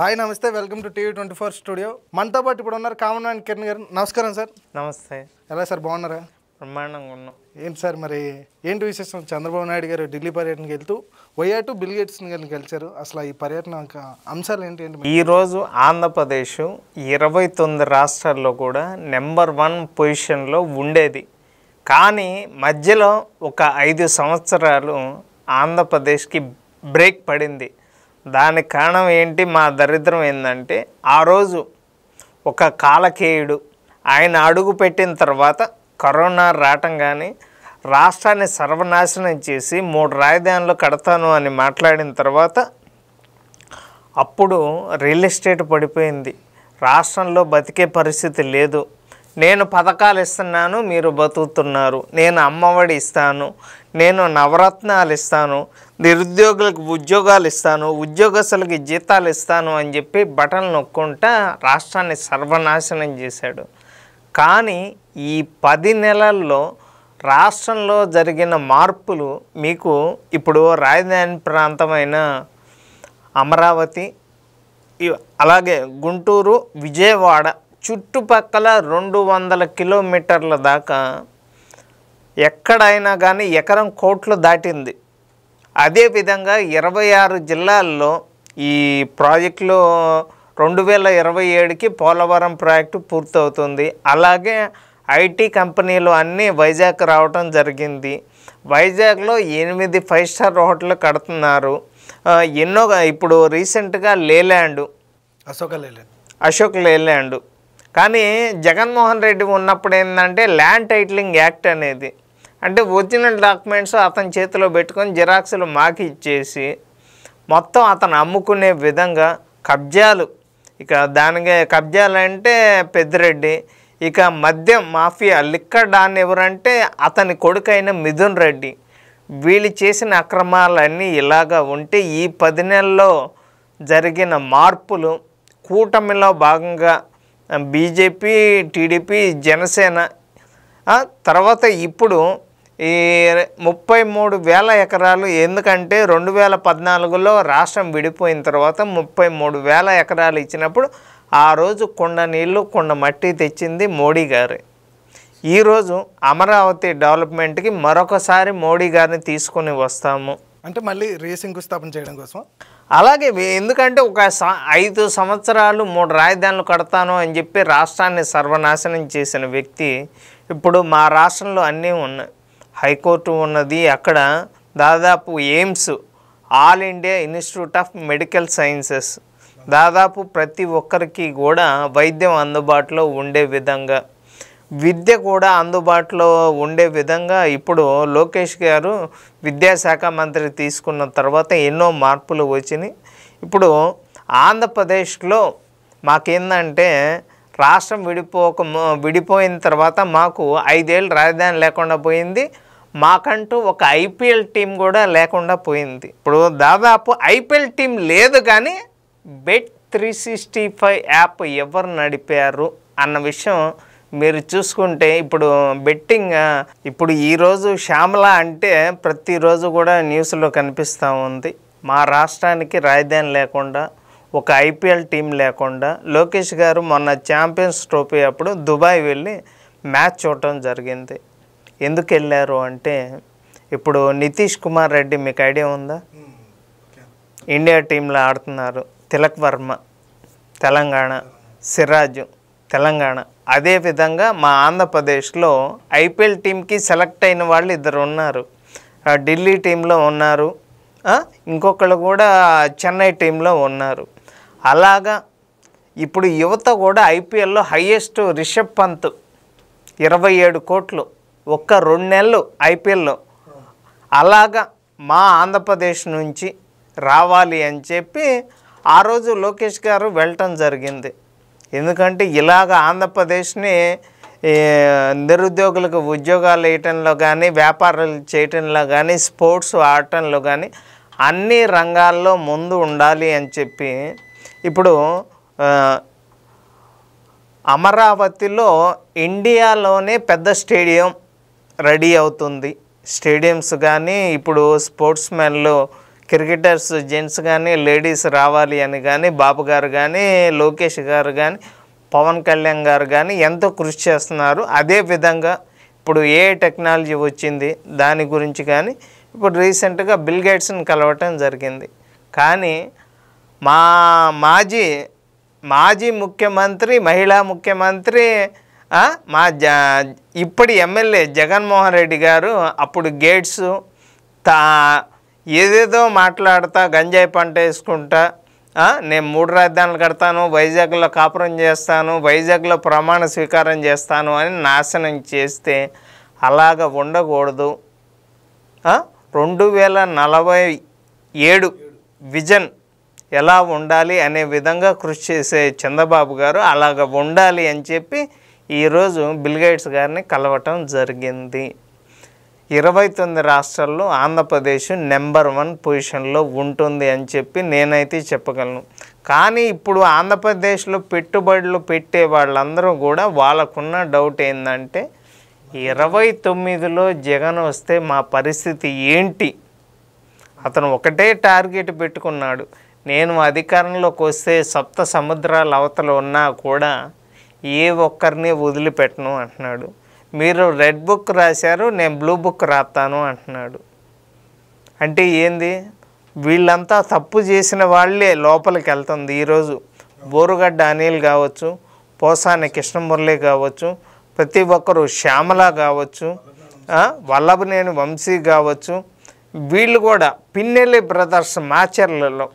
Hi నమస్తే, welcome to టీవీ24 studio. మనతో పాటు ఇప్పుడు ఉన్నారు కామన్ మ్యాన్ కిరణ్ గారు. నమస్కారం సార్. నమస్తే. ఎలా సార్, బాగున్నారా? బ్రహ్మాండంగా ఉన్నాం. ఏంటి సార్ మరి ఏంటి విశేషం? చంద్రబాబు నాయుడు గారు ఢిల్లీ పర్యటనకి వెళ్తూ వైఆర్ బిల్ గేట్స్ గారిని కలిశారు. అసలు ఈ పర్యటన అంశాలు ఏంటి? ఈరోజు ఆంధ్రప్రదేశ్ 29 రాష్ట్రాల్లో కూడా నెంబర్ 1 పొజిషన్లో ఉండేది. కానీ మధ్యలో ఒక 5 సంవత్సరాలు ఆంధ్రప్రదేశ్కి బ్రేక్ పడింది. దానికి కారణం ఏంటి? మా దరిద్రం ఏంటంటే ఆ రోజు ఒక కాలకేయుడు ఆయన అడుగు పెట్టిన తర్వాత కరోనా రావటం కానీ రాష్ట్రాన్ని సర్వనాశనం చేసి 3 రాజధానులు కడతాను అని మాట్లాడిన తర్వాత అప్పుడు రియల్ ఎస్టేట్ పడిపోయింది. రాష్ట్రంలో బతికే పరిస్థితి లేదు. నేను పథకాలు ఇస్తున్నాను, మీరు బతుకుతున్నారు. నేను అమ్మఒడి ఇస్తాను, నేను నవరత్నాలు ఇస్తాను, నిరుద్యోగులకు ఉద్యోగాలు ఇస్తాను, ఉద్యోగస్తులకి జీతాలు ఇస్తాను అని చెప్పి బటన్లు నొక్కుంటా రాష్ట్రాన్ని సర్వనాశనం చేశాడు. కానీ ఈ 10 నెలల్లో రాష్ట్రంలో జరిగిన మార్పులు మీకు ఇప్పుడు రాజధాని ప్రాంతమైన అమరావతి, అలాగే గుంటూరు, విజయవాడ చుట్టుపక్కల 200 కిలోమీటర్ల దాకా ఎక్కడైనా కానీ ఎకరం కోట్లు దాటింది. అదేవిధంగా 26 జిల్లాల్లో ఈ ప్రాజెక్టులో 2027కి పోలవరం ప్రాజెక్టు పూర్తవుతుంది. అలాగే ఐటీ కంపెనీలు అన్నీ వైజాగ్ రావటం జరిగింది. వైజాగ్లో 8 5 స్టార్ హోటళ్ళు కడుతున్నారు. ఎన్నో ఇప్పుడు రీసెంట్గా లేలాండ్, అశోక్ లేలాండ్. కానీ జగన్మోహన్ రెడ్డి ఉన్నప్పుడు ఏంటంటే ల్యాండ్ టైటిలింగ్ యాక్ట్ అనేది, అంటే ఒరిజినల్ డాక్యుమెంట్స్ అతని చేతిలో పెట్టుకొని జిరాక్సులు మాకి ఇచ్చేసి మొత్తం అతను అమ్ముకునే విధంగా కబ్జాలు. ఇక దానికి కబ్జాలు అంటే పెద్దిరెడ్డి. ఇక మద్యం మాఫియా లిక్కర్ డాన్ ఎవరంటే అతని కొడుకైన మిథున్ రెడ్డి. వీళ్ళు చేసిన అక్రమాలన్నీ ఇలాగా ఉంటే ఈ 10 నెలల్లో జరిగిన మార్పులు కూటమిలో భాగంగా బీజేపీ, టీడీపీ, జనసేన తర్వాత ఇప్పుడు ఈ 33,000 ఎకరాలు. ఎందుకంటే 2014లో రాష్ట్రం విడిపోయిన తర్వాత 33,000 ఎకరాలు ఇచ్చినప్పుడు ఆ రోజు కొండ నీళ్ళు కొండ మట్టి తెచ్చింది మోడీ గారు. ఈరోజు అమరావతి డెవలప్మెంట్కి మరొకసారి మోడీ గారిని తీసుకొని వస్తాము. అంటే మళ్ళీ రేసింగ్ స్థాపన చేయడం కోసం. అలాగే ఎందుకంటే ఒక 5 సంవత్సరాలు 3 రాజధానులు కడతాను అని చెప్పి రాష్ట్రాన్ని సర్వనాశనం చేసిన వ్యక్తి ఇప్పుడు మా రాష్ట్రంలో అన్నీ ఉన్నాయి. హైకోర్టు ఉన్నది, అక్కడ దాదాపు AIIMS, all India institute of medical sciences, దాదాపు ప్రతి ఒక్కరికి కూడా వైద్యం అందుబాటులో ఉండే విధంగా, విద్య కూడా అందుబాటులో ఉండే విధంగా ఇప్పుడు లోకేష్ గారు విద్యాశాఖ మంత్రి తీసుకున్న తర్వాత ఎన్నో మార్పులు వచ్చినాయి. ఇప్పుడు ఆంధ్రప్రదేశ్లో మాకేందంటే రాష్ట్రం విడిపోయిన తర్వాత మాకు 5 ఏళ్ళు రాజధాని లేకుండా పోయింది. మాకంటూ ఒక ఐపీఎల్ టీం కూడా లేకుండా పోయింది. ఇప్పుడు దాదాపు ఐపీఎల్ టీం లేదు, కానీ Bet365 యాప్ ఎవరు నడిపారు అన్న విషయం మీరు చూసుకుంటే ఇప్పుడు బెట్టింగ్ ఇప్పుడు ఈరోజు శ్యామల అంటే ప్రతిరోజు కూడా న్యూస్లో కనిపిస్తూ ఉంది. మా రాష్ట్రానికి రాజధాని లేకుండా, ఒక ఐపీఎల్ టీం లేకుండా లోకేష్ గారు మొన్న ఛాంపియన్స్ ట్రోఫీ అప్పుడు దుబాయ్ వెళ్ళి మ్యాచ్ చూడటం జరిగింది. ఎందుకు వెళ్ళారు అంటే ఇప్పుడు నితీష్ కుమార్ రెడ్డి మీకు ఐడియా ఉందా? ఇండియా టీంలో ఆడుతున్నారు. తిలక్ వర్మ తెలంగాణ, సిరాజ్ తెలంగాణ. అదేవిధంగా మా ఆంధ్రప్రదేశ్లో ఐపీఎల్ టీంకి సెలెక్ట్ అయిన వాళ్ళు 2 ఉన్నారు. ఢిల్లీ టీంలో ఉన్నారు, ఇంకొకళ్ళు కూడా చెన్నై టీంలో ఉన్నారు. అలాగా ఇప్పుడు యువత కూడా ఐపీఎల్లో హైయెస్ట్ రిషబ్ పంత్ 27 కోట్లు ఒక్క 2 నెలలు ఐపీఎల్లో. అలాగా మా ఆంధ్రప్రదేశ్ నుంచి రావాలి అని చెప్పి ఆ రోజు లోకేష్ గారు వెళ్ళటం జరిగింది. ఎందుకంటే ఇలాగ ఆంధ్రప్రదేశ్ని నిరుద్యోగులకు ఉద్యోగాలు వేయటంలో కానీ, వ్యాపారాలు చేయటంలో కానీ, స్పోర్ట్స్ ఆడటంలో కానీ అన్ని రంగాల్లో ముందు ఉండాలి అని చెప్పి ఇప్పుడు అమరావతిలో ఇండియాలోనే పెద్ద స్టేడియం రెడీ అవుతుంది. స్టేడియంస్ కానీ ఇప్పుడు స్పోర్ట్స్ మెన్లు క్రికెటర్స్ జెంట్స్ కానీ లేడీస్ రావాలి అని కానీ బాబు గారు కానీ లోకేష్ గారు కానీ పవన్ కళ్యాణ్ గారు కానీ ఎంతో కృషి చేస్తున్నారు. అదేవిధంగా ఇప్పుడు ఏ టెక్నాలజీ వచ్చింది దాని గురించి కానీ ఇప్పుడు రీసెంట్గా బిల్ గేట్స్ని కలవటం జరిగింది. కానీ మాజీ ముఖ్యమంత్రి మహిళా ముఖ్యమంత్రి మా ఇప్పటి ఎమ్మెల్యే జగన్మోహన్ రెడ్డి గారు అప్పుడు గేట్స్ ఏదేదో మాట్లాడుతా గంజాయి పంట వేసుకుంటా నేను 3 రాజధానులు కడతాను, వైజాగ్లో కాపురం చేస్తాను, వైజాగ్లో ప్రమాణ స్వీకారం చేస్తాను అని నాశనం చేస్తే అలాగ ఉండకూడదు. 2047 విజన్ ఎలా ఉండాలి అనే విధంగా కృషి చేసే చంద్రబాబు గారు అలాగ ఉండాలి అని చెప్పి ఈరోజు బిల్ గేట్స్ గారిని కలవటం జరిగింది. 29 రాష్ట్రాల్లో ఆంధ్రప్రదేశ్ నెంబర్ 1 పొజిషన్లో ఉంటుంది అని చెప్పి నేనైతే చెప్పగలను. కానీ ఇప్పుడు ఆంధ్రప్రదేశ్లో పెట్టుబడులు పెట్టే వాళ్ళందరూ కూడా వాళ్ళకున్న డౌట్ ఏంటంటే 29లో జగన్ వస్తే మా పరిస్థితి ఏంటి? అతను ఒకటే టార్గెట్ పెట్టుకున్నాడు, నేను అధికారంలోకి వస్తే సప్త సముద్రాల అవతల ఉన్నా కూడా ఏ ఒక్కరిని వదిలిపెట్టను అంటున్నాడు. మీరు రెడ్ బుక్ రాశారు, నేను బ్లూ బుక్ రాస్తాను అంటున్నాడు. అంటే ఏంది? వీళ్ళంతా తప్పు చేసిన వాళ్ళే లోపలికి వెళ్తుంది. ఈరోజు బోరుగడ్డ అనిల్ కావచ్చు, పోసాని కృష్ణమురళి కావచ్చు, ప్రతి ఒక్కరు శ్యామల కావచ్చు, వల్లభనేని వంశీ కావచ్చు, వీళ్ళు కూడా పిన్నెల్లి బ్రదర్స్ మాచర్లలో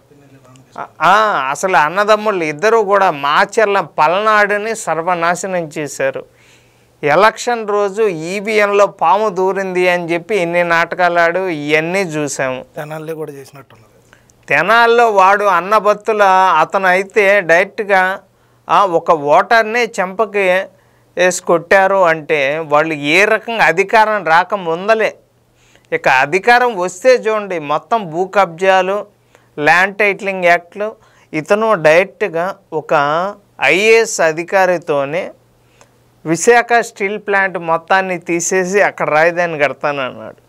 అసలు అన్నదమ్ముళ్ళు ఇద్దరు కూడా మాచర్ల పల్నాడుని సర్వనాశనం చేశారు. ఎలక్షన్ రోజు ఈవీఎంలో పాము దూరింది అని చెప్పి ఎన్ని నాటకాలు ఆడు ఇవన్నీ చూసాము. తెనాల్లో కూడా చేసినట్టున్నారు. తెనాల్లో వాడు అన్నబత్తుల అతను అయితే డైరెక్ట్గా ఒక ఓటర్నే చెంపకి వేసి కొట్టారు అంటే వాళ్ళు ఏ రకంగా అధికారం రాకముందలే, ఇక అధికారం వస్తే చూడండి మొత్తం భూ కబ్జాలు, ల్యాండ్ టైటిలింగ్ యాక్ట్లు. ఇతను డైరెక్ట్గా ఒక ఐఏఎస్ అధికారితోనే విశాఖ స్టీల్ ప్లాంట్ మొత్తాన్ని తీసేసి అక్కడ రాజధాని కడతానన్నాడు.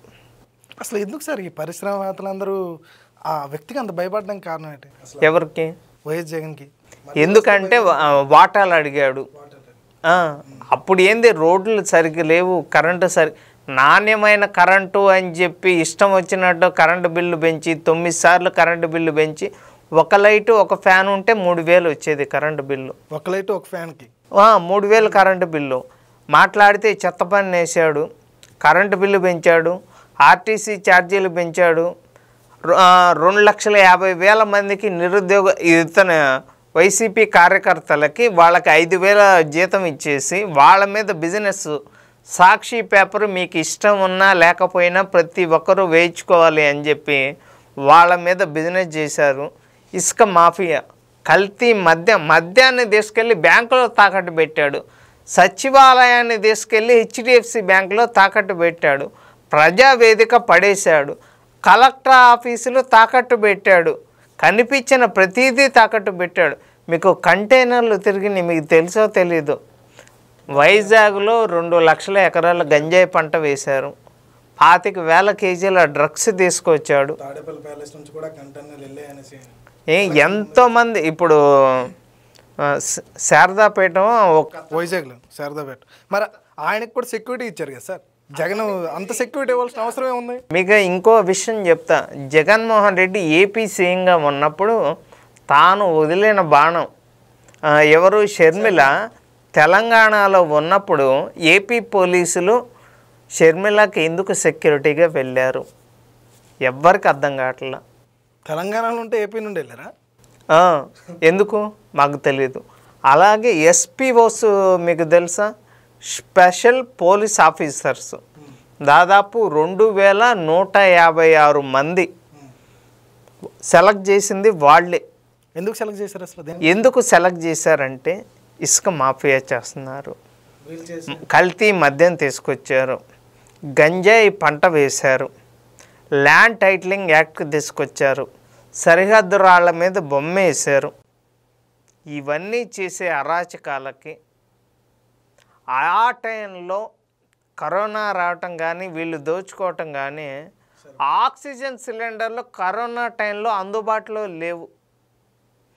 అసలు ఎందుకు సార్ ఈ పరిశ్రమవేత్తలందరూ ఆ వ్యక్తికి అంత భయపడడానికి కారణం ఏంటి? ఎవరికి? వైఎస్ జగన్కి. ఎందుకంటే వాటాలు అడిగాడు. అప్పుడు ఏంది, రోడ్లు సరిగ్గా లేవు, కరెంటు నాణ్యమైన కరెంటు అని చెప్పి ఇష్టం వచ్చినట్టు కరెంటు బిల్లు పెంచి 9 సార్లు కరెంటు బిల్లు పెంచి ఒక లైటు ఒక ఫ్యాన్ ఉంటే 3000 వచ్చేది కరెంటు బిల్లు. ఒక లైటు ఒక ఫ్యాన్కి 3000 కరెంటు బిల్లు. మాట్లాడితే చెత్త పని వేసాడు, కరెంటు బిల్లు పెంచాడు, ఆర్టీసీ ఛార్జీలు పెంచాడు, 2,50,000 మందికి నిరుద్యోగ ఇతను వైసీపీ కార్యకర్తలకి వాళ్ళకి 5,000 జీతం ఇచ్చేసి వాళ్ళ మీద బిజినెస్ సాక్షి పేపర్ మీకు ఇష్టం ఉన్నా లేకపోయినా ప్రతి ఒక్కరూ వేయించుకోవాలి అని చెప్పి వాళ్ళ మీద బిజినెస్ చేశారు. ఇసుక మాఫియా, కల్తీ మద్యాన్ని తీసుకెళ్ళి బ్యాంకులో తాకట్టు పెట్టాడు, సచివాలయాన్ని తీసుకెళ్ళి హెచ్డిఎఫ్సి బ్యాంకులో తాకట్టు పెట్టాడు, ప్రజావేదిక పడేశాడు, కలెక్టర్ ఆఫీసులు తాకట్టు పెట్టాడు, కనిపించిన ప్రతిదీ తాకట్టు పెట్టాడు. మీకు కంటైనర్లు తిరిగి మీకు తెలుసో తెలీదు, వైజాగ్లో 2 లక్షల ఎకరాల గంజాయి పంట వేశారు, 25,000 కేజీల డ్రగ్స్ తీసుకొచ్చాడు. ఎంతోమంది ఇప్పుడు శారదాపేట వైజాగ్లో శారదాపేట మరి ఆయనకు కూడా సెక్యూరిటీ ఇచ్చారు కదా సార్. జగన్ అంత సెక్యూరిటీ ఇవ్వాల్సిన అవసరం ఏముంది? మీకు ఇంకో విషయం చెప్తా. జగన్మోహన్ రెడ్డి ఏపీ సీఎంగా ఉన్నప్పుడు తాను వదిలిన బాణం ఎవరు షర్మిల తెలంగాణలో ఉన్నప్పుడు ఏపీ పోలీసులు షర్మిలకి ఎందుకు సెక్యూరిటీగా వెళ్ళారు ఎవ్వరికి అర్థం కావట్లా. తెలంగాణలో ఉంటే ఏపీ నుండి వెళ్ళారా? ఎందుకు మాకు తెలియదు. అలాగే ఎస్పీఓస్ మీకు తెలుసా, స్పెషల్ పోలీస్ ఆఫీసర్స్ దాదాపు 2,156 మంది సెలెక్ట్ చేసింది వాళ్ళే. ఎందుకు సెలెక్ట్ చేశారు అసలు? ఎందుకు సెలెక్ట్ చేశారంటే ఇసుక మాఫియా చేస్తున్నారు, కల్తీ మద్యం తీసుకొచ్చారు, గంజాయి పంట వేశారు, ల్యాండ్ టైటిలింగ్ యాక్ట్ తీసుకొచ్చారు, సరిహద్దు రాళ్ల మీద బొమ్మ వేశారు. ఇవన్నీ చేసే అరాచకాలకి ఆ టైంలో కరోనా రావటం కానీ వీళ్ళు దోచుకోవటం కానీ ఆక్సిజన్ సిలిండర్లు కరోనా టైంలో అందుబాటులో లేవు.